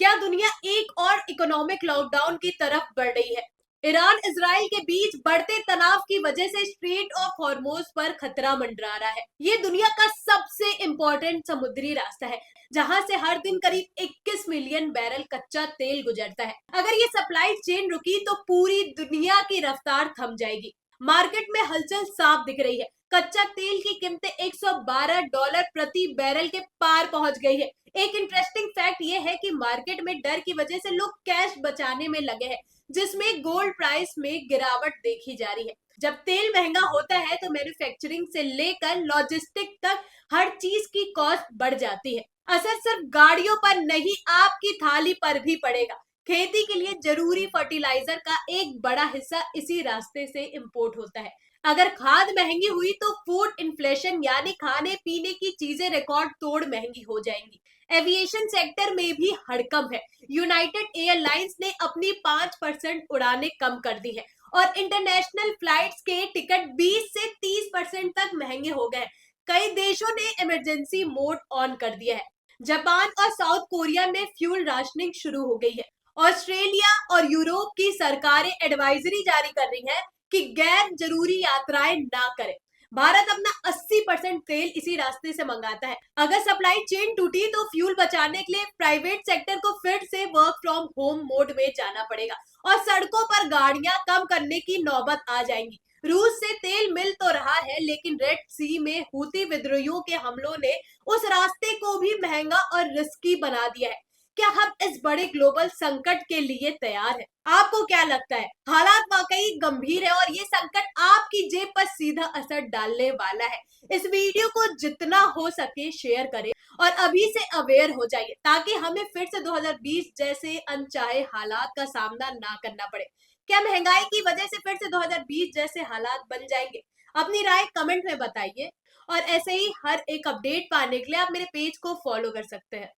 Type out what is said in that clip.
क्या दुनिया एक और इकोनॉमिक लॉकडाउन की तरफ बढ़ रही है? ईरान इजराइल के बीच बढ़ते तनाव की वजह से स्ट्रेट ऑफ हॉर्मोज पर खतरा मंडरा रहा है। ये दुनिया का सबसे इंपॉर्टेंट समुद्री रास्ता है, जहां से हर दिन करीब 21 मिलियन बैरल कच्चा तेल गुजरता है। अगर ये सप्लाई चेन रुकी तो पूरी दुनिया की रफ्तार थम जाएगी। मार्केट में हलचल साफ दिख रही है। कच्चा तेल की कीमतें $112 प्रति बैरल के पार पहुंच गई है। एक इंटरेस्टिंग फैक्ट ये है कि मार्केट में डर की वजह से लोग कैश बचाने में लगे हैं, जिसमें गोल्ड प्राइस में गिरावट देखी जा रही है। जब तेल महंगा होता है तो मैन्युफैक्चरिंग से लेकर लॉजिस्टिक तक हर चीज की कॉस्ट बढ़ जाती है। असर सिर्फ गाड़ियों पर नहीं, आपकी थाली पर भी पड़ेगा। खेती के लिए जरूरी फर्टिलाइजर का एक बड़ा हिस्सा इसी रास्ते से इंपोर्ट होता है। अगर खाद महंगी हुई तो फूड इन्फ्लेशन यानी खाने पीने की चीजें रिकॉर्ड तोड़ महंगी हो जाएंगी। एविएशन सेक्टर में भी हड़कंप है। यूनाइटेड एयरलाइंस ने अपनी 5% उड़ानें कम कर दी है और इंटरनेशनल फ्लाइट्स के टिकट 20 से 30% तक महंगे हो गए। कई देशों ने इमरजेंसी मोड ऑन कर दिया है। जापान और साउथ कोरिया में फ्यूल राशनिंग शुरू हो गई है। ऑस्ट्रेलिया और यूरोप की सरकारें एडवाइजरी जारी कर रही हैं कि गैर जरूरी यात्राएं ना करें। भारत अपना 80% तेल इसी रास्ते से मंगाता है। अगर सप्लाई चेन टूटी तो फ्यूल बचाने के लिए प्राइवेट सेक्टर को फिर से वर्क फ्रॉम होम मोड में जाना पड़ेगा और सड़कों पर गाड़ियां कम करने की नौबत आ जाएंगी। रूस से तेल मिल तो रहा है, लेकिन रेड सी में हूती विद्रोहियों के हमलों ने उस रास्ते को भी महंगा और रिस्की बना दिया है। क्या हम इस बड़े ग्लोबल संकट के लिए तैयार हैं? आपको क्या लगता है? हालात वाकई गंभीर है और ये संकट आपकी जेब पर सीधा असर डालने वाला है। इस वीडियो को जितना हो सके शेयर करें और अभी से अवेयर हो जाइए, ताकि हमें फिर से 2020 जैसे अनचाहे हालात का सामना ना करना पड़े। क्या महंगाई की वजह से फिर से 2020 जैसे हालात बन जाएंगे? अपनी राय कमेंट में बताइए और ऐसे ही हर एक अपडेट पाने के लिए आप मेरे पेज को फॉलो कर सकते हैं।